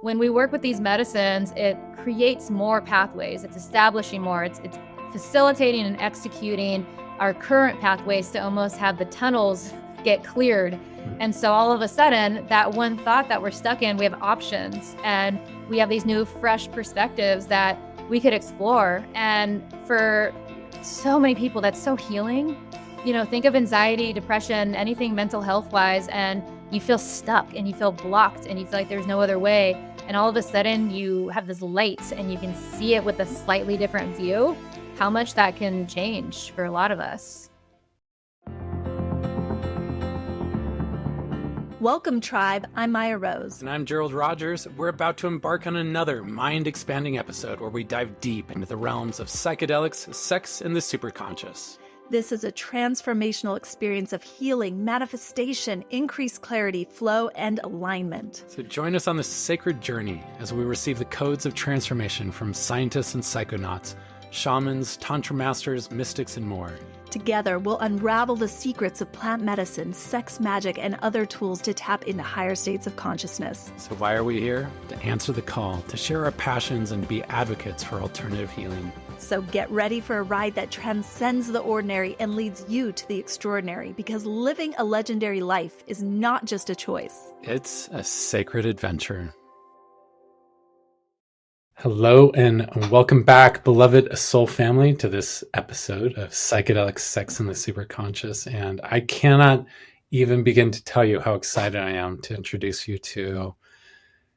When we work with these medicines, it creates more pathways. It's establishing more. It's facilitating and executing our current pathways to almost have the tunnels get cleared. And so all of a sudden, that one thought that we're stuck in, we have options and we have these new, fresh perspectives that we could explore. And for so many people, that's so healing. You know, think of anxiety, depression, anything mental health wise, and you feel stuck and you feel blocked and you feel like there's no other way. And all of a sudden you have this light and you can see it with a slightly different view, how much that can change for a lot of us. Welcome, tribe. I'm Maya Rose. And I'm Gerald Rogers. We're about to embark on another mind-expanding episode where we dive deep into the realms of psychedelics, sex, and the superconscious. This is a transformational experience of healing, manifestation, increased clarity, flow, and alignment. So join us on this sacred journey as we receive the codes of transformation from scientists and psychonauts, shamans, tantra masters, mystics, and more. Together, we'll unravel the secrets of plant medicine, sex magic, and other tools to tap into higher states of consciousness. So why are we here? To answer the call, to share our passions and be advocates for alternative healing. So get ready for a ride that transcends the ordinary and leads you to the extraordinary, because living a legendary life is not just a choice. It's a sacred adventure. Hello and welcome back, beloved soul family, to this episode of Psychedelics, Sex, and the Superconscious. And I cannot even begin to tell you how excited I am to introduce you to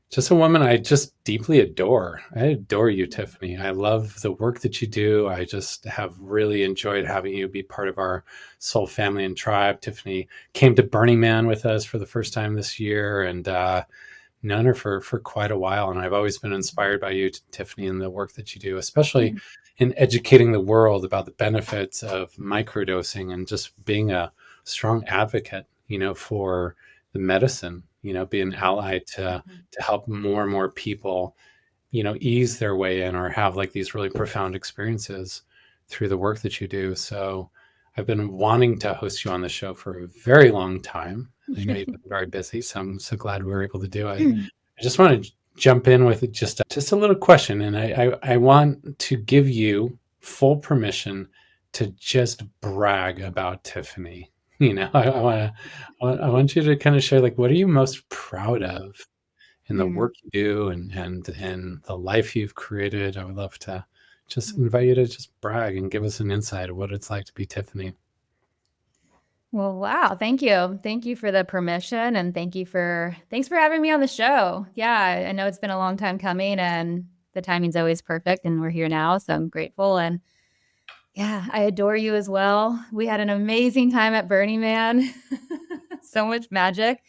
just a woman I just deeply adore. I adore you, Tiffany. I love the work that you do. I just have really enjoyed having you be part of our soul family and tribe. Tiffany came to Burning Man with us for the first time this year, and known her for quite a while. And I've always been inspired by you, Tiffany, and the work that you do, especially in educating the world about the benefits of microdosing and just being a strong advocate, for the medicine, be an ally to help more and more people, ease their way in or have like these really profound experiences through the work that you do. So I've been wanting to host you on the show for a very long time. I know you've been very busy, so I'm so glad we were able to do it. I just want to jump in with just a little question, and I want to give you full permission to just brag about Tiffany. I want you to kind of share, like, what are you most proud of in the work you do and the life you've created. I would love to just invite you to just brag and give us an insight of what it's like to be Tiffany. Well, wow. Thank you. Thank you for the permission and thanks for having me on the show. Yeah, I know it's been a long time coming and the timing's always perfect and we're here now. So I'm grateful. And yeah, I adore you as well. We had an amazing time at Burning Man. So much magic.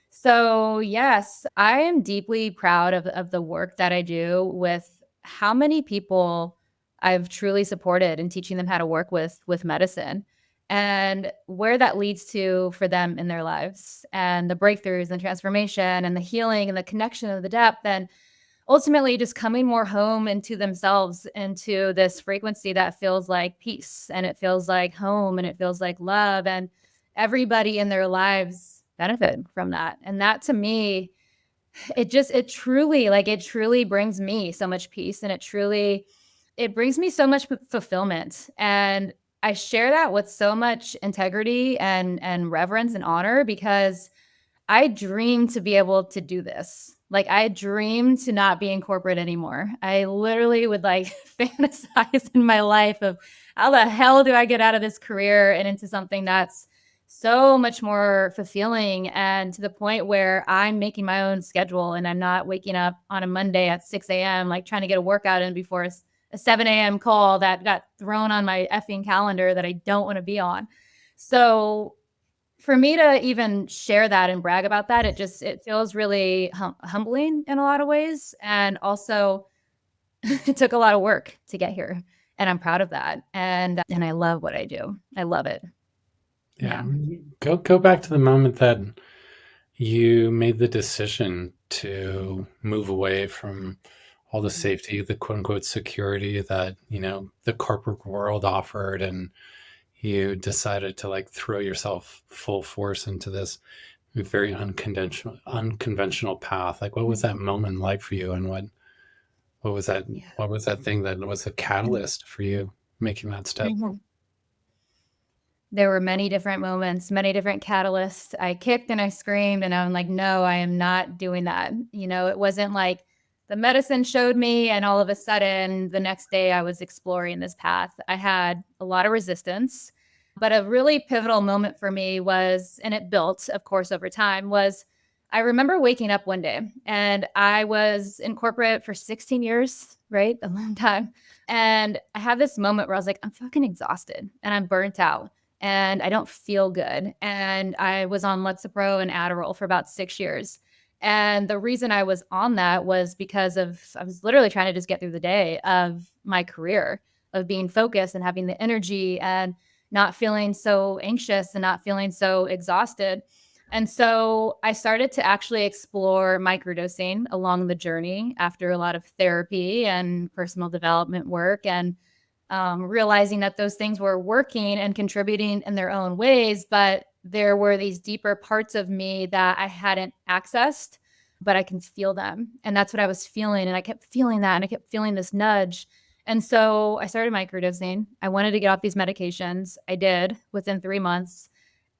So yes, I am deeply proud of the work that I do with how many people I've truly supported in teaching them how to work with medicine and where that leads to for them in their lives and the breakthroughs and transformation and the healing and the connection of the depth and ultimately just coming more home into themselves, into this frequency that feels like peace and it feels like home and it feels like love, and everybody in their lives benefit from that. And that to me, it truly brings me so much peace, and it brings me so much fulfillment. And I share that with so much integrity and reverence and honor because I dream to be able to do this. Like, I dream to not be in corporate anymore. I literally would like fantasize in my life of how the hell do I get out of this career and into something that's so much more fulfilling, and to the point where I'm making my own schedule and I'm not waking up on a Monday at 6 a.m. like trying to get a workout in before a 7 a.m. call that got thrown on my effing calendar that I don't want to be on. So for me to even share that and brag about that, it feels really humbling in a lot of ways. And also it took a lot of work to get here, and I'm proud of that. And I love what I do. I love it. Yeah. Go back to the moment that you made the decision to move away from all the safety, the quote unquote security that, the corporate world offered, and you decided to like throw yourself full force into this a very unconventional path. Like, what was that moment like for you, and what was that Yeah. what was that thing that was a catalyst for you making that step? Mhm. There were many different moments, many different catalysts. I kicked and I screamed and I'm like, "No, I am not doing that." It wasn't like the medicine showed me and all of a sudden the next day I was exploring this path. I had a lot of resistance, but a really pivotal moment for me was, and it built, of course, over time, was I remember waking up one day and I was in corporate for 16 years, right? A long time. And I had this moment where I was like, I'm fucking exhausted and I'm burnt out and I don't feel good. And I was on Lexapro and Adderall for about 6 years. And the reason I was on that was because I was literally trying to just get through the day of my career, of being focused and having the energy and not feeling so anxious and not feeling so exhausted. And so I started to actually explore microdosing along the journey after a lot of therapy and personal development work and realizing that those things were working and contributing in their own ways, but there were these deeper parts of me that I hadn't accessed, but I can feel them. And that's what I was feeling. And I kept feeling that. And I kept feeling this nudge. And so I started microdosing. I wanted to get off these medications. I did within 3 months.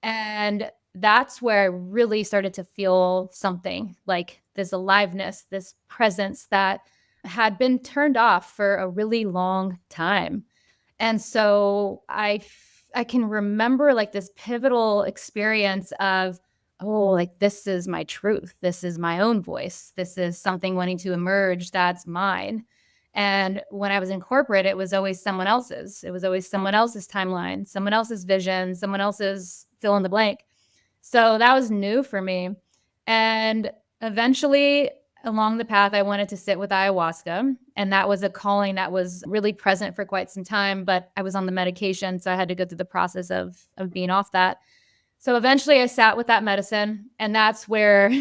And that's where I really started to feel something like this aliveness, this presence that had been turned off for a really long time. And so I can remember like this pivotal experience of, oh, like this is my truth. This is my own voice. This is something wanting to emerge that's mine. And when I was in corporate, it was always someone else's. It was always someone else's timeline, someone else's vision, someone else's fill in the blank. So that was new for me. And eventually, along the path, I wanted to sit with ayahuasca. And that was a calling that was really present for quite some time, but I was on the medication. So I had to go through the process of being off that. So eventually I sat with that medicine. And that's where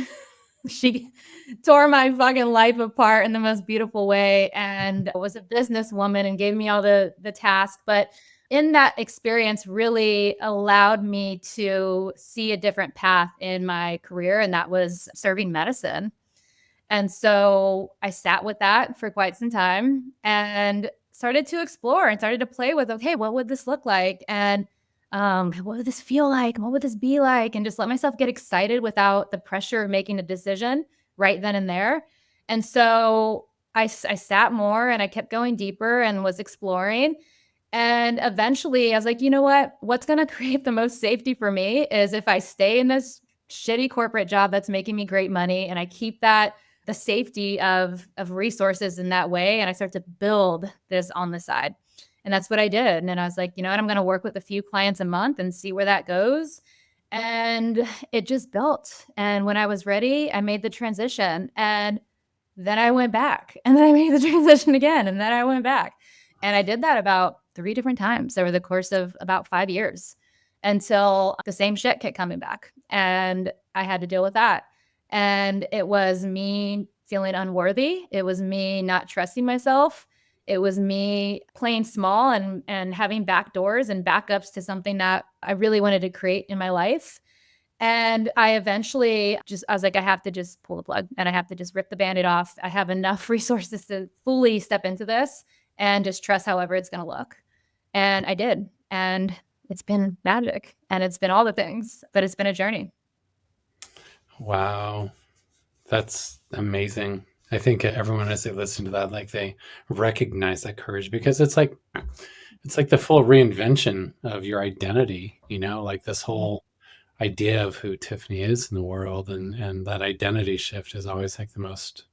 she tore my fucking life apart in the most beautiful way and was a businesswoman and gave me all the tasks. But in that experience really allowed me to see a different path in my career, and that was serving medicine. And so I sat with that for quite some time and started to explore and started to play with, okay, what would this look like? And what would this feel like? What would this be like? And just let myself get excited without the pressure of making a decision right then and there. And so I sat more and I kept going deeper and was exploring. And eventually I was like, you know what? What's going to create the most safety for me is if I stay in this shitty corporate job that's making me great money and I keep that the safety of resources in that way and I start to build this on the side. And that's what I did. And then I was like, you know what? I'm going to work with a few clients a month and see where that goes. And it just built. And when I was ready, I made the transition. And then I went back. And then I made the transition again. And then I went back. And I did that about 3 different times over the course of about 5 years until the same shit kept coming back. And I had to deal with that. And it was me feeling unworthy. It was me not trusting myself. It was me playing small and having back doors and backups to something that I really wanted to create in my life. And I eventually I was like, I have to just pull the plug and I have to just rip the band-aid off. I have enough resources to fully step into this and just trust however it's going to look. And I did. And it's been magic and it's been all the things, but it's been a journey. Wow, that's amazing. I think everyone, as they listen to that, like they recognize that courage, because it's like the full reinvention of your identity, like this whole idea of who Tiffany is in the world, and that identity shift is always like the most,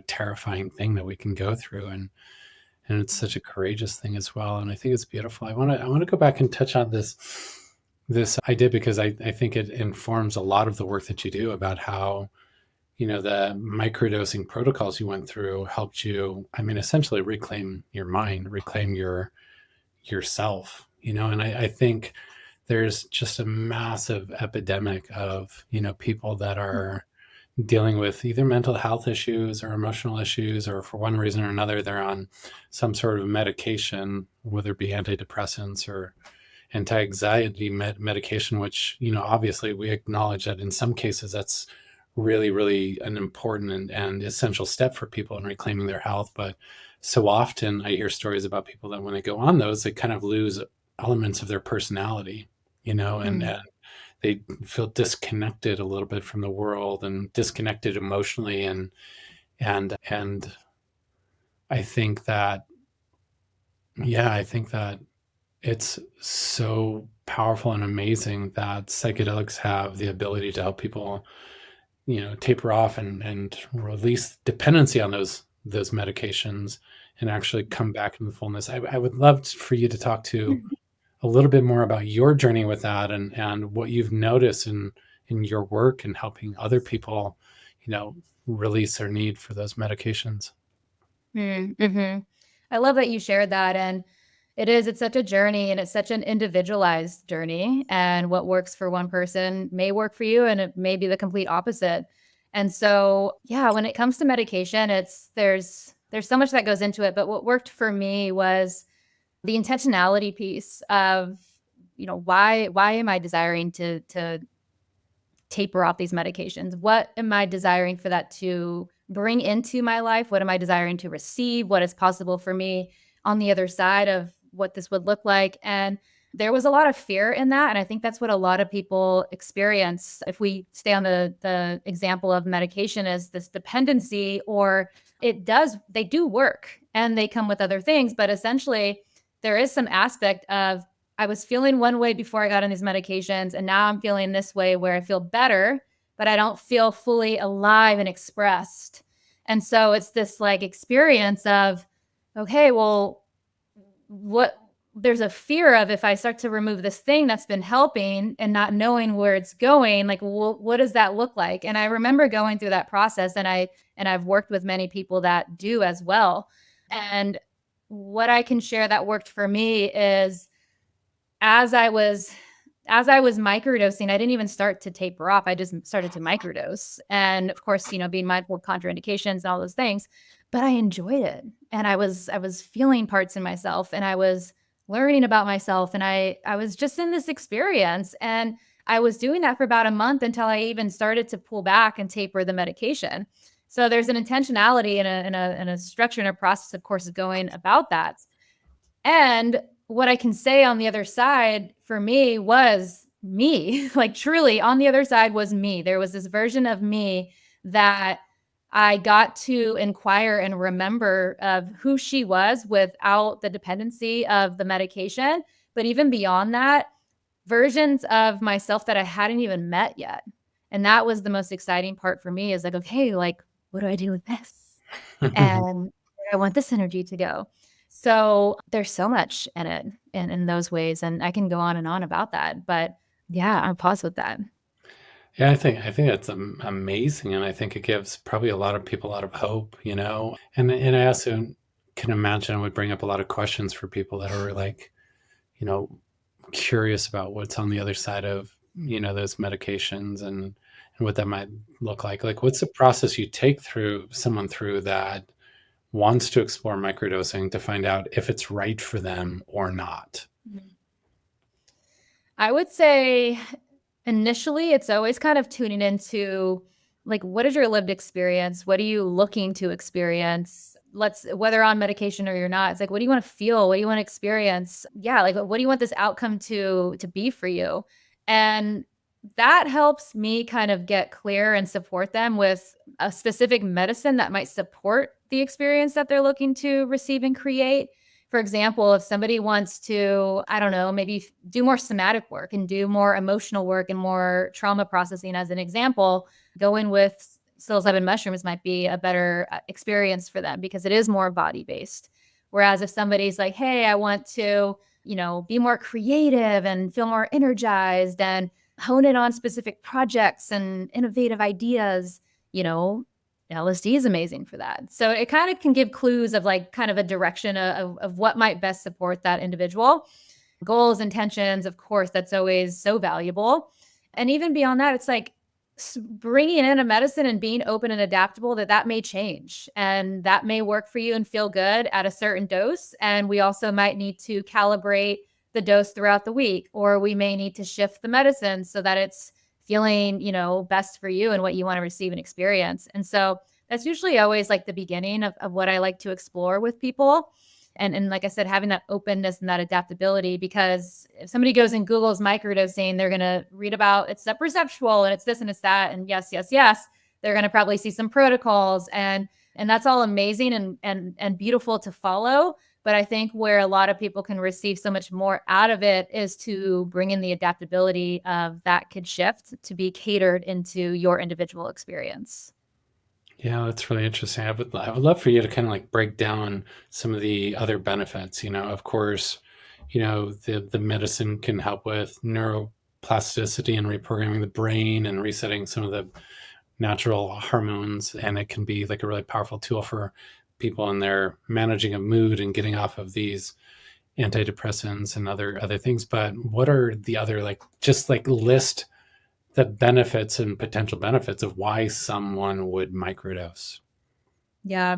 terrifying thing that we can go through. And it's such a courageous thing as well. And I think it's beautiful. I want to go back and touch on this idea, because I think it informs a lot of the work that you do about how, the microdosing protocols you went through helped you, I mean, essentially reclaim your mind, reclaim yourself, and I think there's just a massive epidemic of, people that are dealing with either mental health issues or emotional issues, or for one reason or another, they're on some sort of medication, whether it be antidepressants or anti-anxiety medication, which, obviously we acknowledge that in some cases that's really, really an important and essential step for people in reclaiming their health. But so often I hear stories about people that when they go on those, they kind of lose elements of their personality, and they feel disconnected a little bit from the world and disconnected emotionally. And I think that, yeah, I think that it's so powerful and amazing that psychedelics have the ability to help people, taper off and release dependency on those medications and actually come back in the fullness. I would love for you to talk to a little bit more about your journey with that and what you've noticed in your work and helping other people, release their need for those medications. Mm-hmm. I love that you shared that. And it's such a journey and it's such an individualized journey. And what works for one person may work for you and it may be the complete opposite. And so, yeah, when it comes to medication, there's so much that goes into it. But what worked for me was the intentionality piece of, why am I desiring to taper off these medications? What am I desiring for that to bring into my life? What am I desiring to receive? What is possible for me on the other side of what this would look like? And there was a lot of fear in that. And I think that's what a lot of people experience. If we stay on the example of medication as this dependency, or they do work and they come with other things, but essentially there is some aspect of I was feeling one way before I got on these medications, and now I'm feeling this way where I feel better, but I don't feel fully alive and expressed. And so it's this like experience of, okay, well, what there's a fear of if I start to remove this thing that's been helping and not knowing where it's going, like, well, what does that look like? And I remember going through that process, and I've worked with many people that do as well. And what I can share that worked for me is as I was microdosing, I didn't even start to taper off. I just started to microdose. And of course, being mindful of contraindications and all those things, but I enjoyed it. And I was feeling parts in myself and I was learning about myself and I was just in this experience and I was doing that for about a month until I even started to pull back and taper the medication. So there's an intentionality and a structure and a process, of course, going about that. And what I can say on the other side for me was me, like truly on the other side was me. There was this version of me that I got to inquire and remember of who she was without the dependency of the medication. But even beyond that, versions of myself that I hadn't even met yet. And that was the most exciting part for me is like, okay, like, what do I do with this? And where do I want this energy to go? So there's so much in it in those ways. And I can go on and on about that. But yeah, I'll pause with that. Yeah, I think that's amazing, and I think it gives probably a lot of people a lot of hope, And I also can imagine it would bring up a lot of questions for people that are like, you know, curious about what's on the other side of, those medications and what that might look like. Like, what's the process you take someone through that wants to explore microdosing to find out if it's right for them or not? Mhm. I would say initially it's always kind of tuning into like what is your lived experience? What are you looking to experience? Whether on medication or you're not, it's like what do you want to feel? What do you want to experience? Yeah, like what do you want this outcome to be for you? And that helps me kind of get clear and support them with a specific medicine that might support the experience that they're looking to receive and create. For example, if somebody wants to, I don't know, maybe do more somatic work and do more emotional work and more trauma processing, as an example, going with psilocybin mushrooms might be a better experience for them because it is more body based. Whereas if somebody's like, hey, I want to, be more creative and feel more energized and hone in on specific projects and innovative ideas, you know, LSD is amazing for that. So it kind of can give clues of like kind of a direction of what might best support that individual. Goals, intentions, of course, that's always so valuable. And even beyond that, it's like bringing in a medicine and being open and adaptable that may change and that may work for you and feel good at a certain dose. And we also might need to calibrate the dose throughout the week, or we may need to shift the medicine so that it's feeling, best for you and what you want to receive and experience. And so that's usually always like the beginning of what I like to explore with people. And like I said, having that openness and that adaptability, because if somebody goes and Googles microdosing, they're going to read about it's perceptual and it's this and it's that. And yes, yes, yes, they're going to probably see some protocols, and that's all amazing and beautiful to follow. But I think where a lot of people can receive so much more out of it is to bring in the adaptability of that could shift to be catered into your individual experience. Yeah, that's really interesting. I would love for you to kind of like break down some of the other benefits. Of course, the medicine can help with neuroplasticity and reprogramming the brain and resetting some of the natural hormones, and it can be like a really powerful tool for people in their managing of mood and getting off of these antidepressants and other things. But what are the other, like, just like list the benefits and potential benefits of why someone would microdose? Yeah.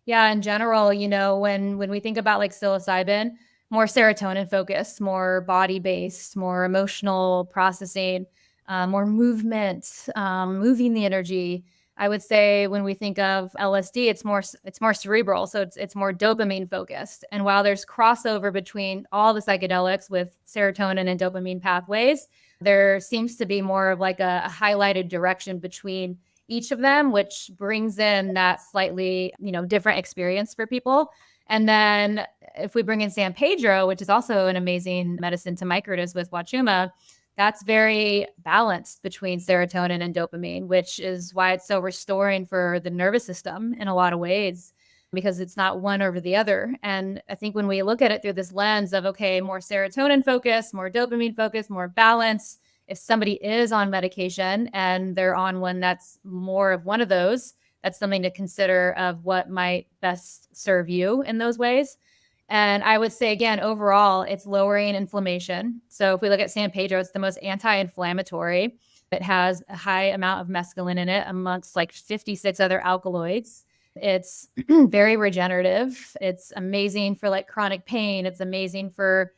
Yeah, in general, when we think about like psilocybin, more serotonin focused, more body based, more emotional processing, more movement, moving the energy. I would say when we think of LSD, it's more cerebral, so it's more dopamine focused. And while there's crossover between all the psychedelics with serotonin and dopamine pathways, there seems to be more of like a highlighted direction between each of them, which brings in that slightly, different experience for people. And then if we bring in San Pedro, which is also an amazing medicine to microdose with Wachuma, that's very balanced between serotonin and dopamine, which is why it's so restoring for the nervous system in a lot of ways, because it's not one over the other. And I think when we look at it through this lens of, okay, more serotonin focus, more dopamine focus, more balance, if somebody is on medication and they're on one that's more of one of those, that's something to consider of what might best serve you in those ways. And I would say, again, overall, it's lowering inflammation. So if we look at San Pedro, it's the most anti-inflammatory. It has a high amount of mescaline in it amongst like 56 other alkaloids. It's very regenerative. It's amazing for like chronic pain. It's amazing for,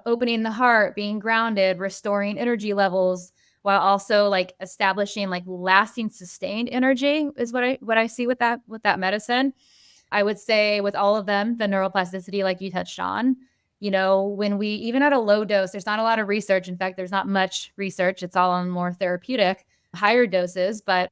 opening the heart, being grounded, restoring energy levels, while also like establishing like lasting sustained energy is what I see with that medicine. I would say with all of them, the neuroplasticity, like you touched on, when we, even at a low dose, there's not a lot of research. In fact, there's not much research. It's all on more therapeutic, higher doses. But,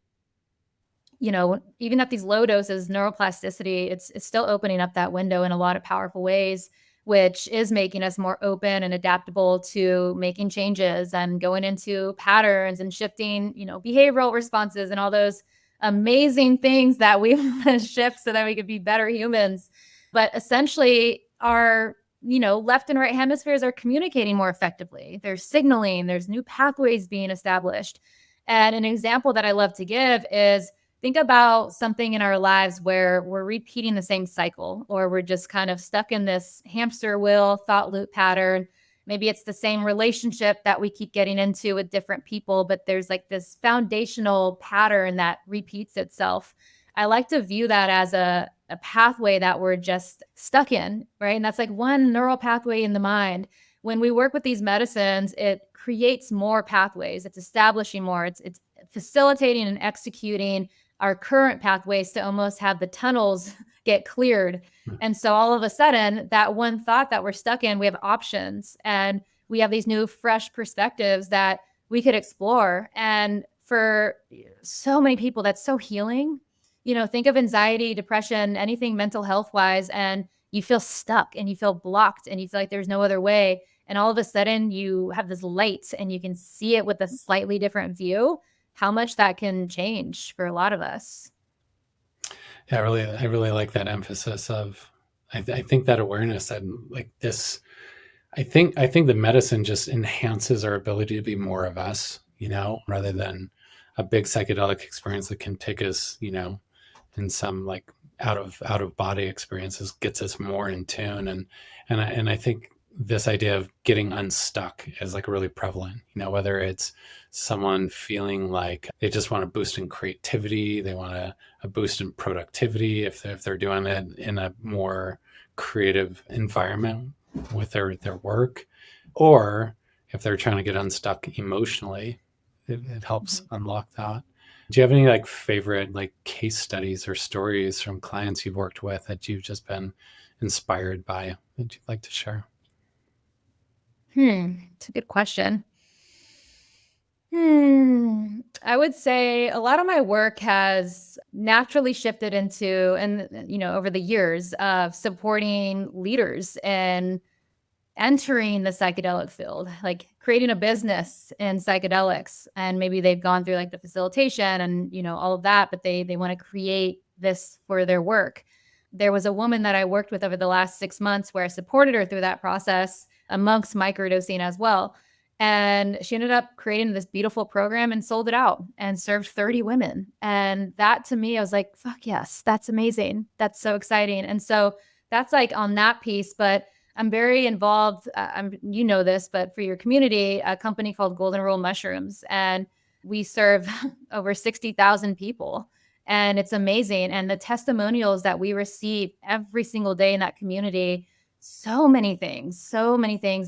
even at these low doses, neuroplasticity, it's still opening up that window in a lot of powerful ways, which is making us more open and adaptable to making changes and going into patterns and shifting, behavioral responses and all those amazing things that we want to shift so that we could be better humans. But essentially, our left and right hemispheres are communicating more effectively. There's signaling, there's new pathways being established. And an example that I love to give is think about something in our lives where we're repeating the same cycle, or we're just kind of stuck in this hamster wheel thought loop pattern. Maybe it's the same relationship that we keep getting into with different people, but there's like this foundational pattern that repeats itself. I like to view that as a pathway that we're just stuck in, right? And that's like one neural pathway in the mind. When we work with these medicines, it creates more pathways. It's establishing more. It's facilitating and executing our current pathways to almost have the tunnels get cleared. And so all of a sudden, that one thought that we're stuck in, we have options and we have these new, fresh perspectives that we could explore. And for so many people, that's so healing. Think of anxiety, depression, anything mental health wise, and you feel stuck and you feel blocked and you feel like there's no other way. And all of a sudden, you have this light and you can see it with a slightly different view, how much that can change for a lot of us. Yeah, I really like that emphasis of, I think that awareness and like this, I think the medicine just enhances our ability to be more of us, rather than a big psychedelic experience that can take us, in some like out of body experiences, gets us more in tune. And I think this idea of getting unstuck is like really prevalent, whether it's someone feeling like they just want a boost in creativity, they want a boost in productivity if they're doing it in a more creative environment, with their work, or if they're trying to get unstuck emotionally, it helps Mhm. unlock that. Do you have any like favorite like case studies or stories from clients you've worked with that you've just been inspired by that you'd like to share? It's a good question. I would say a lot of my work has naturally shifted into, and over the years of supporting leaders and entering the psychedelic field, like creating a business in psychedelics. And maybe they've gone through like the facilitation and, all of that, but they want to create this for their work. There was a woman that I worked with over the last 6 months where I supported her through that process amongst microdosing as well. And she ended up creating this beautiful program and sold it out and served 30 women. And that to me, I was like, fuck yes, that's amazing. That's so exciting. And so that's like on that piece. But I'm very involved. This, but for your community, a company called Golden Rule Mushrooms, and we serve over 60,000 people, and it's amazing. And the testimonials that we receive every single day in that community, so many things,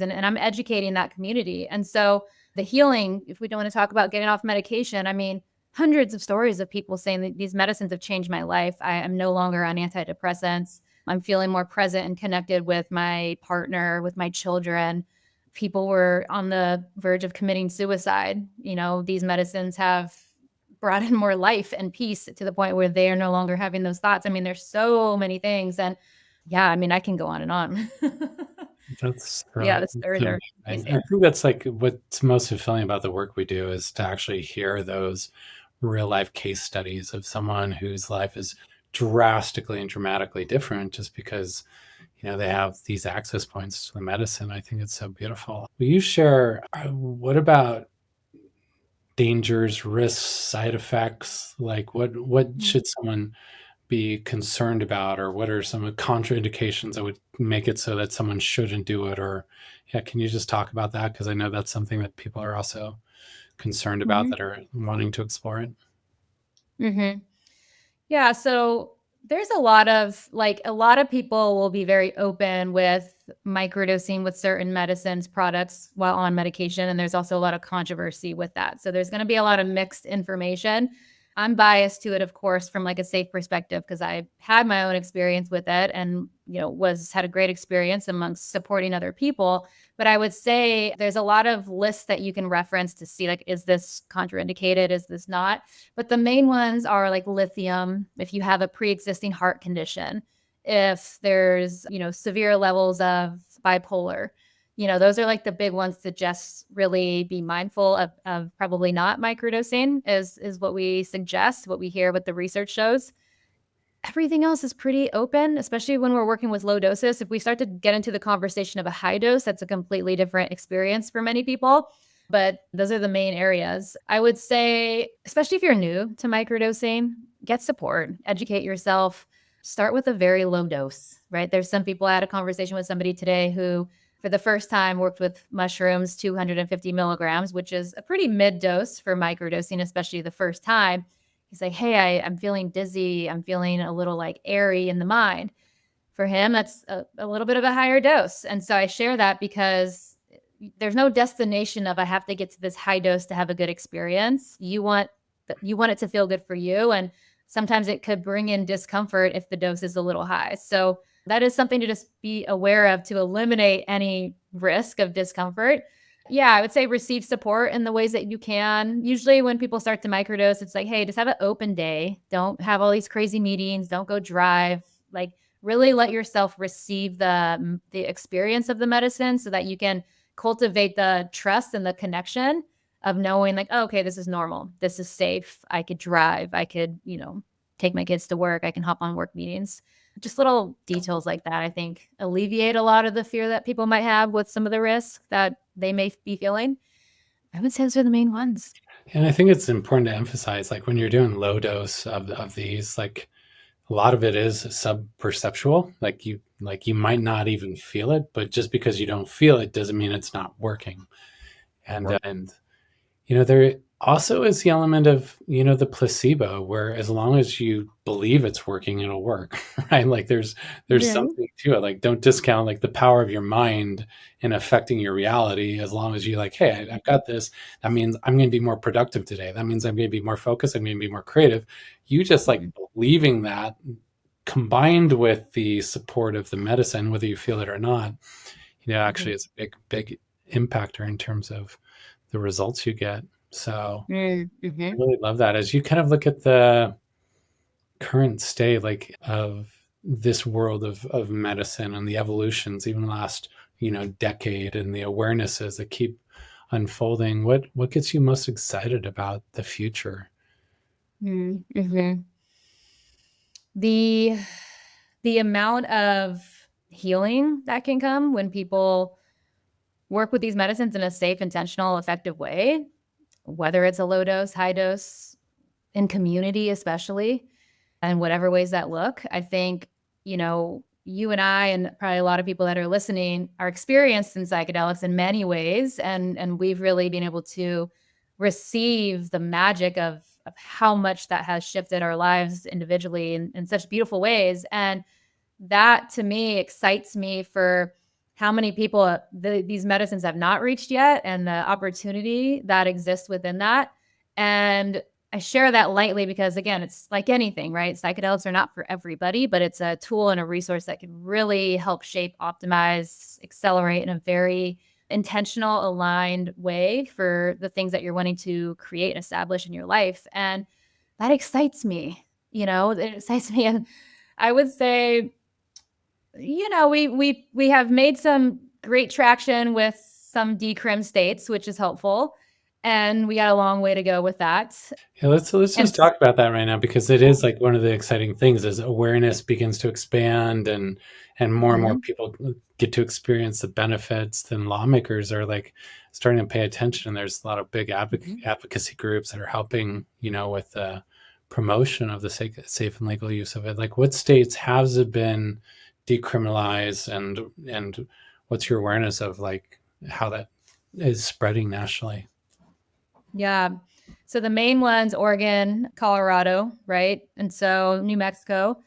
and I'm educating that community. And so the healing, if we don't want to talk about getting off medication, I mean, hundreds of stories of people saying that these medicines have changed my life. I am no longer on antidepressants. I'm feeling more present and connected with my partner, with my children. People were on the verge of committing suicide. These medicines have brought in more life and peace to the point where they are no longer having those thoughts. I mean, there's so many things. And yeah, I mean, I can go on and on. That's Yeah, really the stories are amazing. I amazing. think that's like what's most fulfilling about the work we do is to actually hear those real life case studies of someone whose life is drastically and dramatically different just because they have these access points to the medicine. I think it's so beautiful. Will you share what about dangers, risks, side effects? Like what Mhm. should someone be concerned about, or what are some contraindications that would make it so that someone shouldn't do it? Or yeah, can you just talk about that? Because I know that's something that people are also concerned about Mhm. that are wanting to explore it. Mhm. Yeah, so there's a lot of people will be very open with microdosing with certain medicines products while on medication, and there's also a lot of controversy with that. So there's going to be a lot of mixed information. I'm biased to it, of course, from like a safe perspective because I had my own experience with it and was had a great experience amongst supporting other people. But I would say there's a lot of lists that you can reference to see like, is this contraindicated? Is this not? But the main ones are like lithium, if you have a pre-existing heart condition, if there's, severe levels of bipolar, those are like the big ones to just really be mindful of probably not microdosing is what we suggest, what we hear, what the research shows. Everything else is pretty open, especially when we're working with low doses. If we start to get into the conversation of a high dose, that's a completely different experience for many people. But those are the main areas. I would say, especially if you're new to microdosing, get support, educate yourself, start with a very low dose, right? There's some people, I had a conversation with somebody today who, for the first time, worked with mushrooms, 250 milligrams, which is a pretty mid dose for microdosing, especially the first time. He's like, hey, I'm feeling dizzy. I'm feeling a little like airy in the mind. For him, that's a little bit of a higher dose. And so I share that because there's no destination of I have to get to this high dose to have a good experience. You want it to feel good for you. And sometimes it could bring in discomfort if the dose is a little high. So that is something to just be aware of to eliminate any risk of discomfort. Yeah, I would say receive support in the ways that you can. Usually, when people start to microdose, it's like, hey, just have an open day. Don't have all these crazy meetings. Don't go drive. Like, really let yourself receive the experience of the medicine so that you can cultivate the trust and the connection of knowing, like, oh, okay, this is normal. This is safe. I could drive. I could, take my kids to work. I can hop on work meetings. Just little details like that, I think, alleviate a lot of the fear that people might have with some of the risks that they may be feeling. I would say those are the main ones. And I think it's important to emphasize, like when you're doing low dose of these, like a lot of it is sub perceptual. Like you might not even feel it, but just because you don't feel it doesn't mean it's not working. And there also is the element of, the placebo, where as long as you believe it's working, it'll work, right? Like there's Yeah. something to it. Like don't discount like the power of your mind in affecting your reality. As long as you like, hey, I've got this, that means I'm going to be more productive today. That means I'm going to be more focused. I'm going to be more creative. You just like Mhm. believing that, combined with the support of the medicine, whether you feel it or not, actually Mhm. is a big impactor in terms of the results you get. So I Mhm. really love that. As you kind of look at the current state, like of this world of medicine and the evolutions, even the last, decade, and the awarenesses that keep unfolding, what gets you most excited about the future? Mhm. The the amount of healing that can come when people work with these medicines in a safe, intentional, effective way, whether it's a low dose, high dose, in community especially, and whatever ways that look. I think, you and I and probably a lot of people that are listening are experienced in psychedelics in many ways. And we've really been able to receive the magic of how much that has shifted our lives individually in such beautiful ways. And that to me excites me for how many people these medicines have not reached yet and the opportunity that exists within that. And I share that lightly because, again, it's like anything, right? Psychedelics are not for everybody, but it's a tool and a resource that can really help shape, optimize, accelerate in a very intentional, aligned way for the things that you're wanting to create and establish in your life. And that excites me, it excites me. And I would say, we have made some great traction with some decrim states, which is helpful, and we got a long way to go with that. Yeah, let's And just talk about that right now, because it is like one of the exciting things as awareness begins to expand, and more and more Mhm, people get to experience the benefits. Then lawmakers are like starting to pay attention. There's a lot of big mhm. advocacy groups that are helping, with the promotion of the safe and legal use of it. Like, what states has it been decriminalized, and what's your awareness of like how that is spreading nationally? Yeah. So the main ones, Oregon, Colorado, right? And so New Mexico.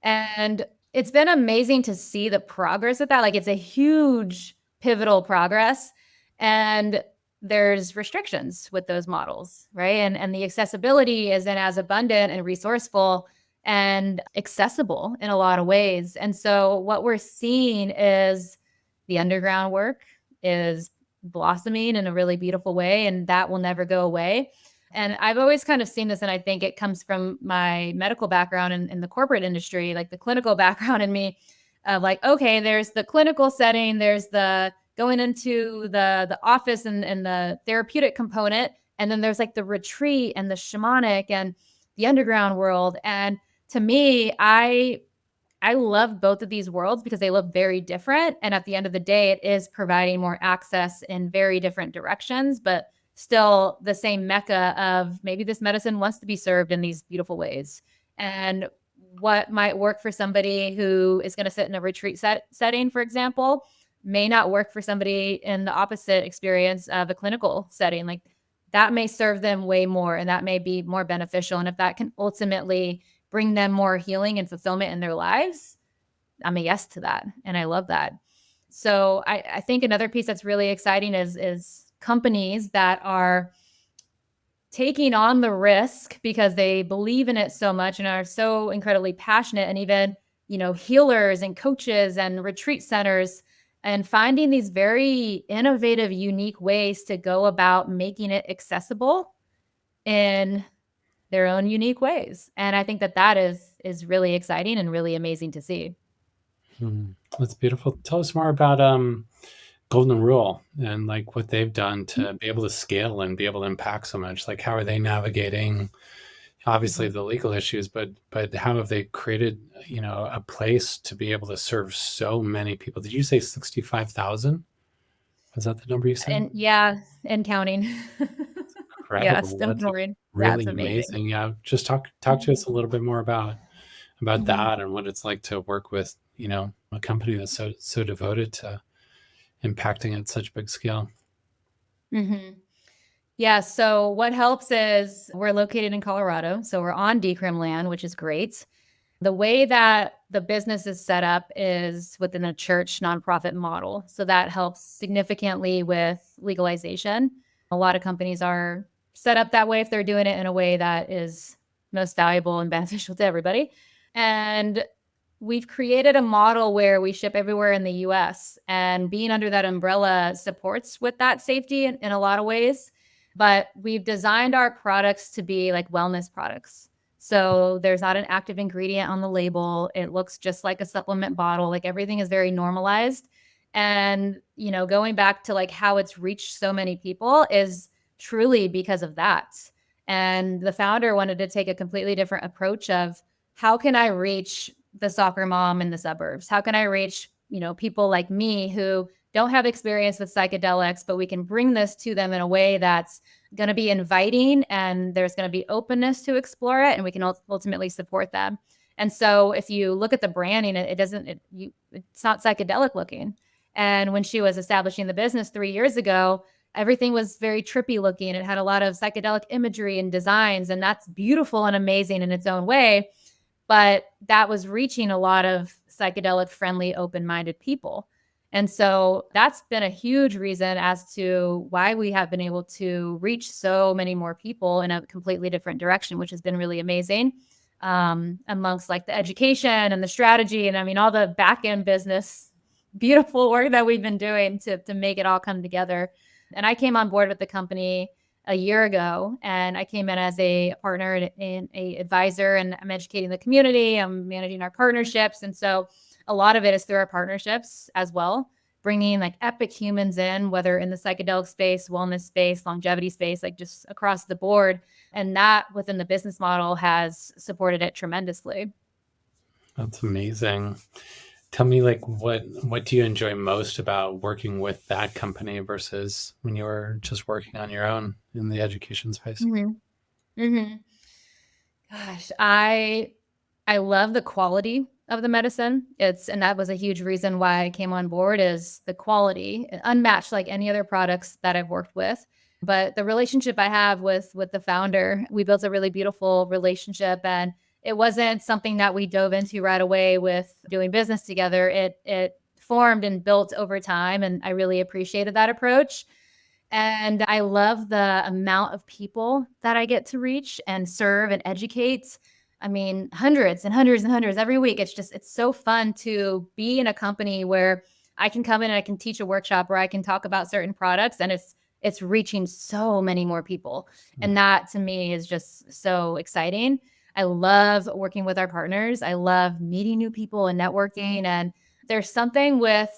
And it's been amazing to see the progress with that. Like it's a huge pivotal progress. And there's restrictions with those models, right? And the accessibility isn't as abundant and resourceful and accessible in a lot of ways. And so what we're seeing is the underground work is blossoming in a really beautiful way, and that will never go away. And I've always kind of seen this, and I think it comes from my medical background in the corporate industry, like the clinical background in me, of like, okay, there's the clinical setting, there's the going into the office and the therapeutic component, and then there's like the retreat and the shamanic and the underground world. And to me, I love both of these worlds because they look very different. And at the end of the day, it is providing more access in very different directions, but still the same mecca of maybe this medicine wants to be served in these beautiful ways. And what might work for somebody who is going to sit in a retreat setting, for example, may not work for somebody in the opposite experience of a clinical setting. Like that may serve them way more and that may be more beneficial. And if that can ultimately bring them more healing and fulfillment in their lives, I'm a yes to that. And I love that. So I think another piece that's really exciting is companies that are taking on the risk because they believe in it so much and are so incredibly passionate, and even, healers and coaches and retreat centers, and finding these very innovative, unique ways to go about making it accessible in their own unique ways. And I think that that is really exciting and really amazing to see. Hmm. That's beautiful. Tell us more about Golden Rule and like what they've done to be able to scale and be able to impact so much. Like, how are they navigating obviously Mhm. the legal issues, but how have they created, a place to be able to serve so many people? Did you say 65,000? Was that the number you said? And yeah, and counting. Yeah, Incredible. still That's going. That's really amazing. amazing. Yeah, just talk to us a little bit more about Mhm. that and what it's like to work with, a company that's so devoted to impacting at such big scale. Mhm. Yeah. So what helps is we're located in Colorado. So we're on decrim land, which is great. The way that the business is set up is within a church nonprofit model. So that helps significantly with legalization. A lot of companies are set up that way if they're doing it in a way that is most valuable and beneficial to everybody. And we've created a model where we ship everywhere in the US, and being under that umbrella supports with that safety in a lot of ways. But we've designed our products to be like wellness products. So there's not an active ingredient on the label. It looks just like a supplement bottle. Like everything is very normalized. And, going back to like how it's reached so many people is truly because of that. And the founder wanted to take a completely different approach of how can I reach the soccer mom in the suburbs? How can I reach, people like me who don't have experience with psychedelics, but we can bring this to them in a way that's going to be inviting and there's going to be openness to explore it, and we can ultimately support them. And so if you look at the branding, it's not psychedelic looking. And when she was establishing the business 3 years ago, everything was very trippy looking. It had a lot of psychedelic imagery and designs, and that's beautiful and amazing in its own way. But that was reaching a lot of psychedelic friendly, open-minded people. And so that's been a huge reason as to why we have been able to reach so many more people in a completely different direction, which has been really amazing. Amongst like the education and the strategy, and I mean, all the back end business, beautiful work that we've been doing to make it all come together. And I came on board with the company a year ago, and I came in as a partner and a advisor, and I'm educating the community. I'm managing our partnerships. And so a lot of it is through our partnerships as well, bringing like epic humans in, whether in the psychedelic space, wellness space, longevity space, like just across the board. And that within the business model has supported it tremendously. That's amazing. Tell me, like, what do you enjoy most about working with that company versus when you were just working on your own in the education space? Mm-hmm. Mm-hmm. Gosh, I love the quality of the medicine. And that was a huge reason why I came on board, is the quality, unmatched like any other products that I've worked with. But the relationship I have with the founder, we built a really beautiful relationship, and it wasn't something that we dove into right away with doing business together. It formed and built over time, and I really appreciated that approach. And I love the amount of people that I get to reach and serve and educate. I mean, hundreds and hundreds and hundreds every week. It's so fun to be in a company where I can come in and I can teach a workshop where I can talk about certain products, and it's reaching so many more people. And that to me is just so exciting. I love working with our partners. I love meeting new people and networking. And there's something with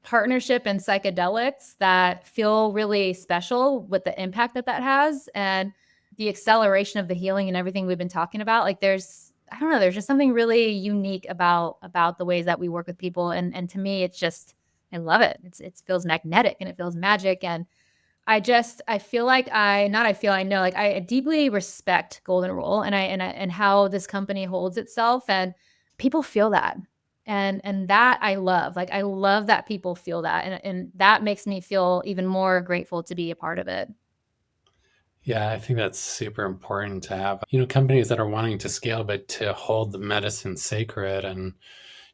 partnership and psychedelics that feel really special with the impact that has, and the acceleration of the healing and everything we've been talking about. Like I don't know, there's just something really unique about the ways that we work with people. And to me, it's just, I love it. It feels magnetic and it feels magic. And I feel like I know, like I deeply respect Golden Rule, and how this company holds itself, and people feel that. And that I love. Like I love that people feel that, and that makes me feel even more grateful to be a part of it. Yeah, I think that's super important to have, companies that are wanting to scale, but to hold the medicine sacred and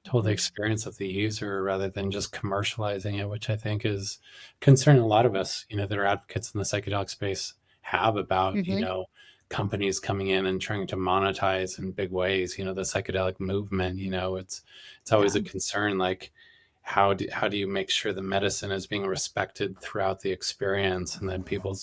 to hold the Mhm. experience of the user rather than just commercializing it, which I think is concerning a lot of us, that are advocates in the psychedelic space have about, Mhm. companies coming in and trying to monetize in big ways, the psychedelic movement, it's always Yeah. a concern, like how do you make sure the medicine is being respected throughout the experience and then people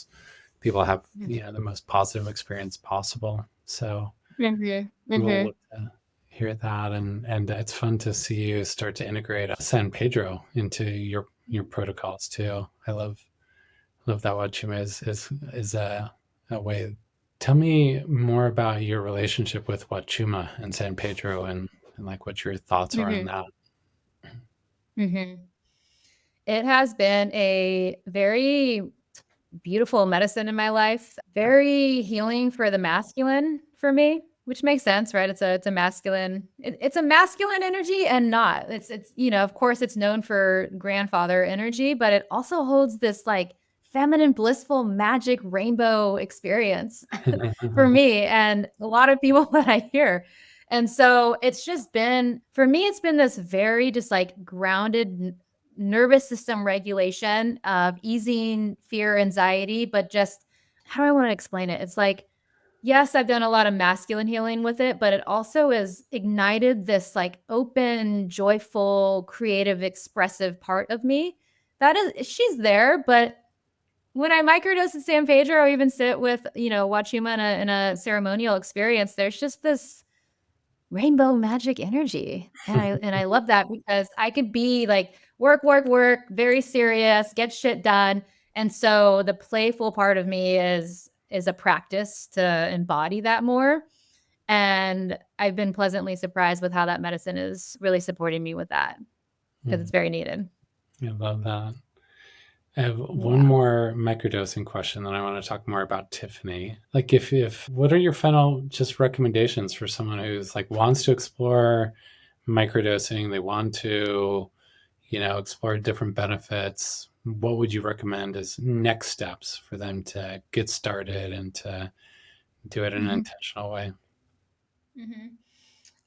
have the most positive experience possible. So Mhm. cool Mhm. to hear that, and it's fun to see you start to integrate San Pedro into your protocols too. I love that Wachuma is a way. Tell me more about your relationship with Wachuma and San Pedro, and like what your thoughts are on Mhm. that. Mhm. It has been a very beautiful medicine in my life, very healing for the masculine for me, which makes sense, right? It's a masculine energy, and not. Of course it's known for grandfather energy, but it also holds this like feminine, blissful, magic rainbow experience for me and a lot of people that I hear. And so it's just been, for me, it's been this very just like grounded nervous system regulation of easing fear, anxiety, but just how do I want to explain it? It's like, yes, I've done a lot of masculine healing with it, but it also has ignited this like open, joyful, creative, expressive part of me. That is, she's there, but when I microdose at San Pedro or even sit with, watch Yuma in a ceremonial experience, there's just this rainbow magic energy. And I love that because I could be like work, work, work, very serious, get shit done. And so the playful part of me is a practice to embody that more. And I've been pleasantly surprised with how that medicine is really supporting me with that because it's very needed. I love that. I have one Yeah. more microdosing question, then I want to talk more about Tiffany. Like, if what are your final just recommendations for someone who's like wants to explore microdosing, they want to, explore different benefits? What would you recommend as next steps for them to get started and to do it in an Mhm. intentional way? Mhm.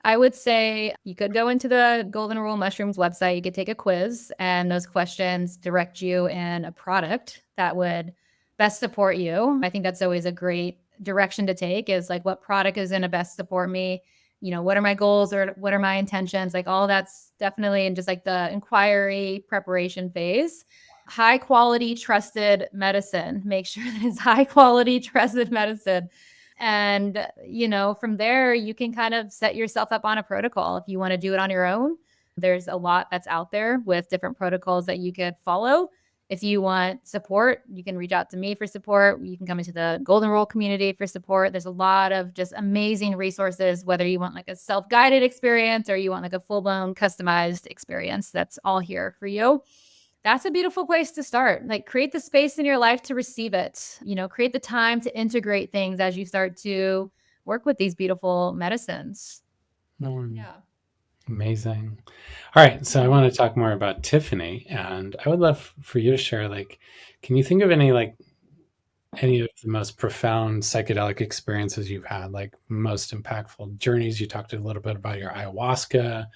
I would say you could go into the Golden Rule Mushrooms website. You could take a quiz, and those questions direct you in a product that would best support you. I think that's always a great direction to take is like, what product is going to best support me? What are my goals or what are my intentions? Like, all that's definitely in just like the inquiry preparation phase. High quality, trusted medicine. Make sure that it's high quality, trusted medicine. And, from there, you can kind of set yourself up on a protocol if you want to do it on your own. There's a lot that's out there with different protocols that you could follow. If you want support, you can reach out to me for support. You can come into the Golden Rule community for support. There's a lot of just amazing resources, whether you want like a self guided experience or you want like a full blown customized experience, that's all here for you. That's a beautiful place to start. Like, create the space in your life to receive it. Create the time to integrate things as you start to work with these beautiful medicines. Mm, Yeah. amazing. All right, so I Yeah. want to talk more about Tiffany, and I would love for you to share, like, can you think of any of the most profound psychedelic experiences you've had, like most impactful journeys? You talked a little bit about your ayahuasca.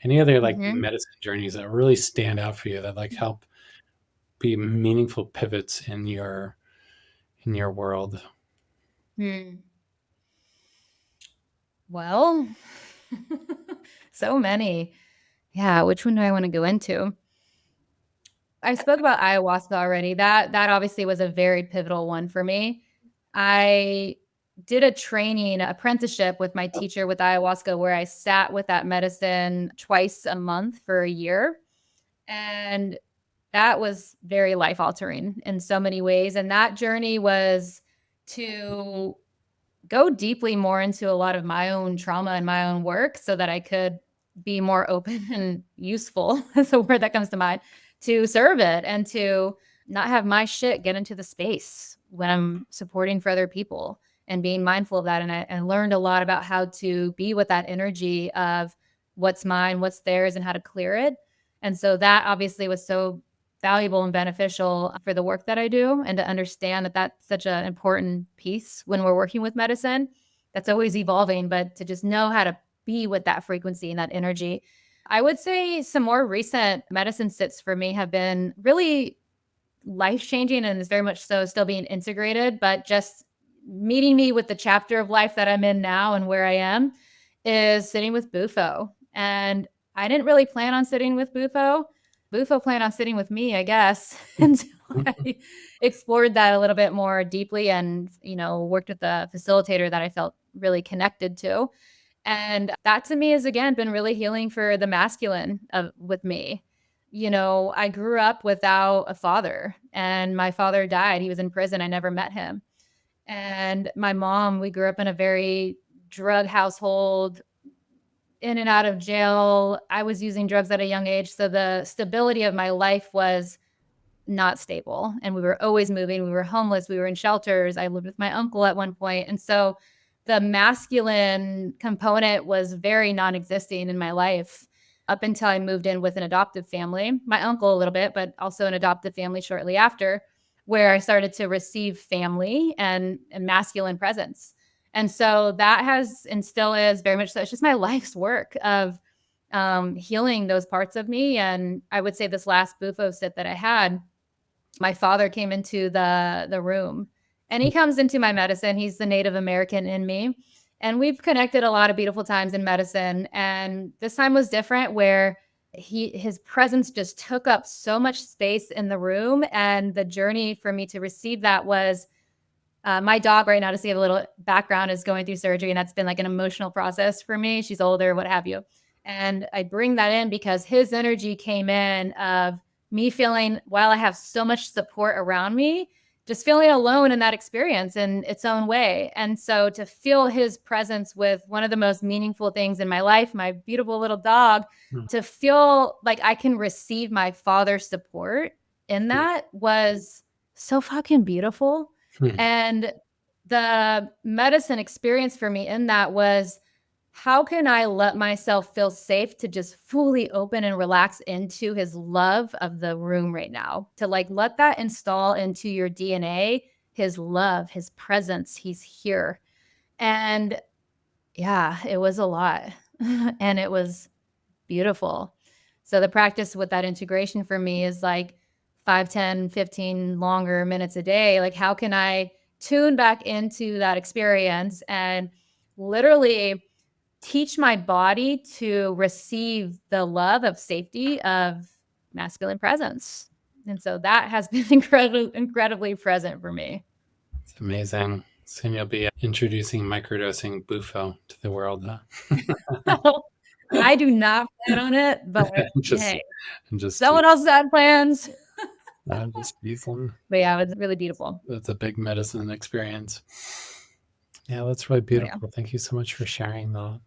Any other like Hmm. medicine journeys that really stand out for you that like help be meaningful pivots in your world? Hmm. Well, so many. Yeah. Which one do I want to go into? I spoke about ayahuasca already. That obviously was a very pivotal one for me. I did a training apprenticeship with my teacher with ayahuasca where I sat with that medicine twice a month for a year. And that was very life altering in so many ways. And that journey was to go deeply more into a lot of my own trauma and my own work so that I could be more open and useful. That's a word that comes to mind, to serve it and to not have my shit get into the space when I'm supporting for other people and being mindful of that. And I learned a lot about how to be with that energy of what's mine, what's theirs, and how to clear it. And so that obviously was so valuable and beneficial for the work that I do, and to understand that that's such an important piece when we're working with medicine that's always evolving, but to just know how to be with that frequency and that energy. I would say some more recent medicine sits for me have been really life changing and is very much so still being integrated, but just meeting me with the chapter of life that I'm in now and where I am is sitting with Bufo. And I didn't really plan on sitting with Bufo. Bufo planned on sitting with me, I guess, until I explored that a little bit more deeply and, worked with a facilitator that I felt really connected to. And that to me has again been really healing for the masculine with me. I grew up without a father and my father died. He was in prison. I never met him. And my mom, we grew up in a very drug household, in and out of jail. I was using drugs at a young age. So the stability of my life was not stable. And we were always moving. We were homeless. We were in shelters. I lived with my uncle at one point. And so the masculine component was very non existing in my life up until I moved in with an adoptive family, my uncle a little bit, but also an adoptive family shortly after. where I started to receive family and masculine presence. And so that has and still is very much so. It's just my life's work of healing those parts of me. And I would say this last Bufo sit that I had, my father came into the room, and he comes into my medicine. He's the Native American in me. And we've connected a lot of beautiful times in medicine. And this time was different where his presence just took up so much space in the room. And the journey for me to receive that was my dog right now, to see a little background, is going through surgery, and that's been like an emotional process for me. She's older, what have you. And I bring that in because his energy came in of me feeling, while I have so much support around me, just feeling alone in that experience in its own way. And so to feel his presence with one of the most meaningful things in my life, my beautiful little dog, to feel like I can receive my father's support in that was so fucking beautiful. And the medicine experience for me in that was, how can I let myself feel safe to just fully open and relax into his love of the room right now? To like let that install into your DNA, his love, his presence, he's here. And yeah, it was a lot. And it was beautiful. So the practice with that integration for me is like 5, 10, 15 longer minutes a day. Like, how can I tune back into that experience and literally teach my body to receive the love of safety of masculine presence? And so that has been incredibly present for me. It's amazing. Soon you'll be introducing microdosing Bufo to the world. I do not plan on it, but just, hey, just, someone else had plans. just teasing. But yeah, it was really beautiful. That's a big medicine experience. Yeah, that's really Oh, yeah. beautiful. Thank you so much for sharing that.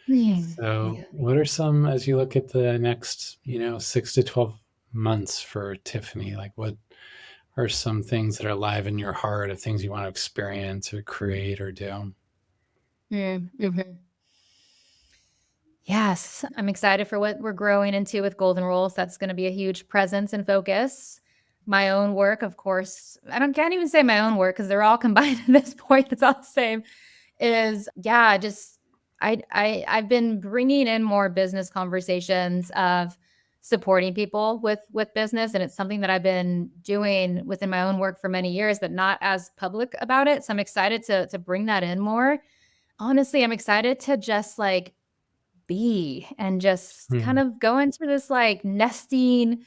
Yeah. So, what are some, as you look at the next, 6 to 12 months for Tiffany, like what are some things that are alive in your heart of things you want to experience or create or do? Mm-hmm. Yes, I'm excited for what we're growing into with Golden Rules. That's going to be a huge presence and focus. My own work, of course, can't even say my own work because they're all combined at this point. It's all the same. Is yeah, just I've been bringing in more business conversations of supporting people with business, and it's something that I've been doing within my own work for many years, but not as public about it. So I'm excited to bring that in more. Honestly, I'm excited to just like be and just kind Hmm. of go into this like nesting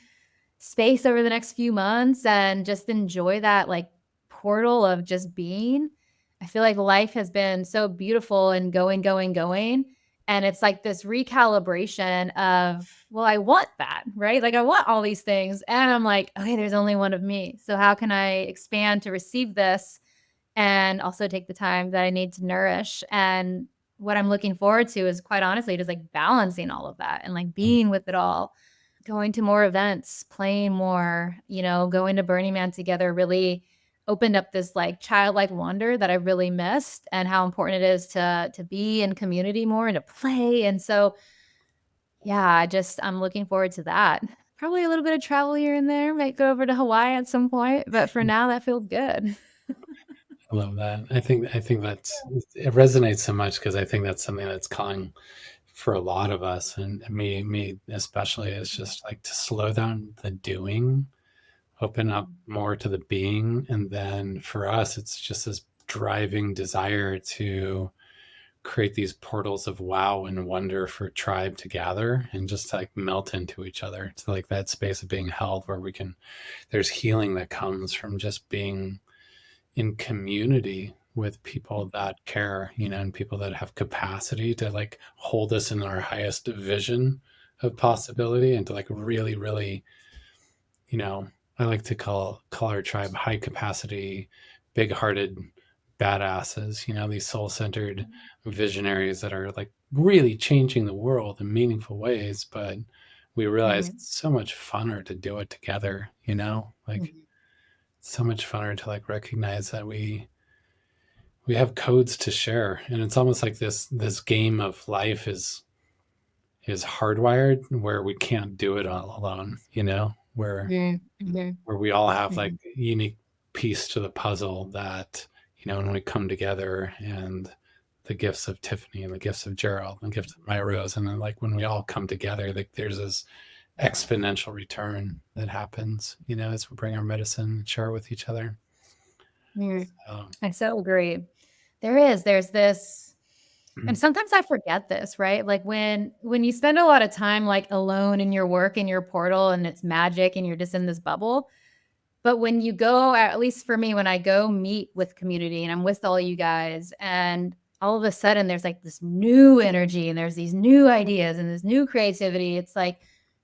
space over the next few months and just enjoy that like portal of just being. I feel like life has been so beautiful and going, going, going. And it's like this recalibration of, well, I want that, right? Like I want all these things. And I'm like, okay, there's only one of me. So how can I expand to receive this and also take the time that I need to nourish? And what I'm looking forward to is, quite honestly, just like balancing all of that and like being with it all, going to more events, playing more, going to Burning Man together really opened up this like childlike wonder that I really missed, and how important it is to be in community more and to play. And so yeah, I'm looking forward to that. Probably a little bit of travel here and there. Might go over to Hawaii at some point, but for now that feels good. I love that. I think that's it resonates so much because I think that's something that's calling for a lot of us, and me especially, is just like to slow down the doing, open up more to the being, and then for us, it's just this driving desire to create these portals of wow and wonder for tribe to gather and just to, like, melt into each other, to like that space of being held where we can, there's healing that comes from just being in community with people that care, and people that have capacity to like hold us in our highest vision of possibility, and to like really, really, you know, I like to call our tribe high capacity, big hearted badasses, these soul centered visionaries that are like really changing the world in meaningful ways. But we realize Mhm. it's so much funner to do it together, like Mhm. so much funner to like recognize that we have codes to share, and it's almost like this game of life is hardwired where we can't do it all alone, where Mhm. Mhm. we all have like Mhm. unique piece to the puzzle that, when we come together, and the gifts of Tiffany and the gifts of Gerald and the gifts of Maya Rose, and then like when we all come together, like there's this exponential return that happens, as we bring our medicine and share it with each other. Mm. So, I so agree. There's this, and sometimes I forget this, right? Like when you spend a lot of time like alone in your work, in your portal, and it's magic and you're just in this bubble. But when you go, at least for me, when I go meet with community and I'm with all you guys, and all of a sudden there's like this new energy and there's these new ideas and this new creativity, it's like,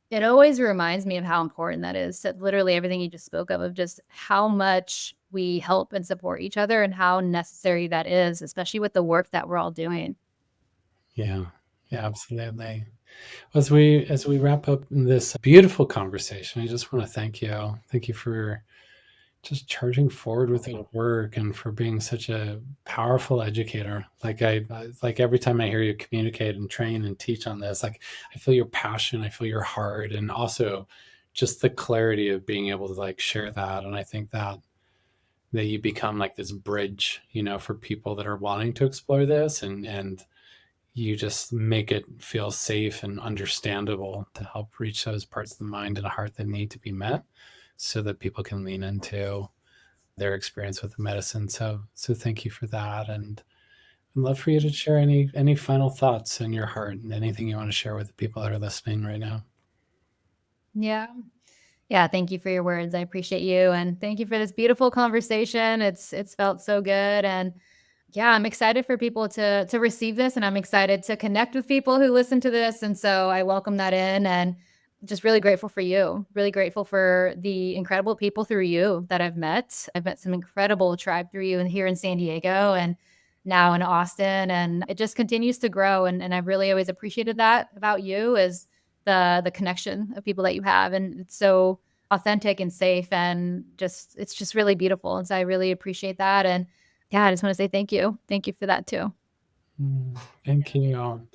it always reminds me of how important that is. So literally everything you just spoke of just how much we help and support each other and how necessary that is, especially with the work that we're all doing. yeah, absolutely. As we wrap up this beautiful conversation, I just want to thank you. Thank you for just charging forward with your work and for being such a powerful educator. Like like every time I hear you communicate and train and teach on this, like I feel your passion, I feel your heart, and also just the clarity of being able to like share that. And I think that you become like this bridge, for people that are wanting to explore this, and you just make it feel safe and understandable to help reach those parts of the mind and heart that need to be met so that people can lean into their experience with the medicine. So thank you for that. And I'd love for you to share any final thoughts in your heart and anything you want to share with the people that are listening right now. Yeah. Yeah, thank you for your words. I appreciate you, and thank you for this beautiful conversation. It's felt so good, and yeah, I'm excited for people to receive this, and I'm excited to connect with people who listen to this, and so I welcome that in, and just really grateful for you. Really grateful for the incredible people through you that I've met. I've met some incredible tribe through you and here in San Diego and now in Austin, and it just continues to grow, and I've really always appreciated that about you is the connection of people that you have, and it's so authentic and safe, and it's just really beautiful, and so I really appreciate that. And yeah, I just want to say thank you. Thank you for that too. Thank you. All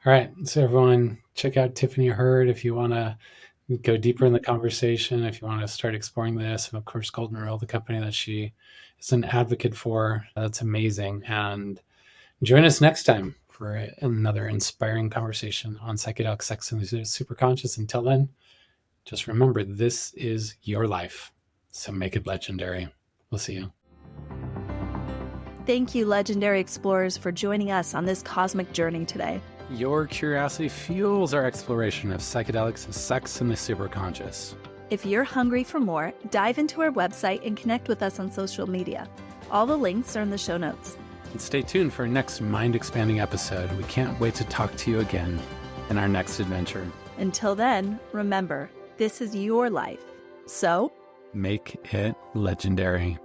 right. So everyone, check out Tiffany Hurd if you want to go deeper in the conversation, if you want to start exploring this. And of course, Golden Rule, the company that she is an advocate for. That's amazing. And join us next time for another inspiring conversation on psychedelic sex and the superconscious. Until then, just remember, this is your life. So make it legendary. We'll see you. Thank you, legendary explorers, for joining us on this cosmic journey today. Your curiosity fuels our exploration of psychedelics, sex, and the superconscious. If you're hungry for more, dive into our website and connect with us on social media. All the links are in the show notes. And stay tuned for our next mind-expanding episode. We can't wait to talk to you again in our next adventure. Until then, remember, this is your life. So, make it legendary.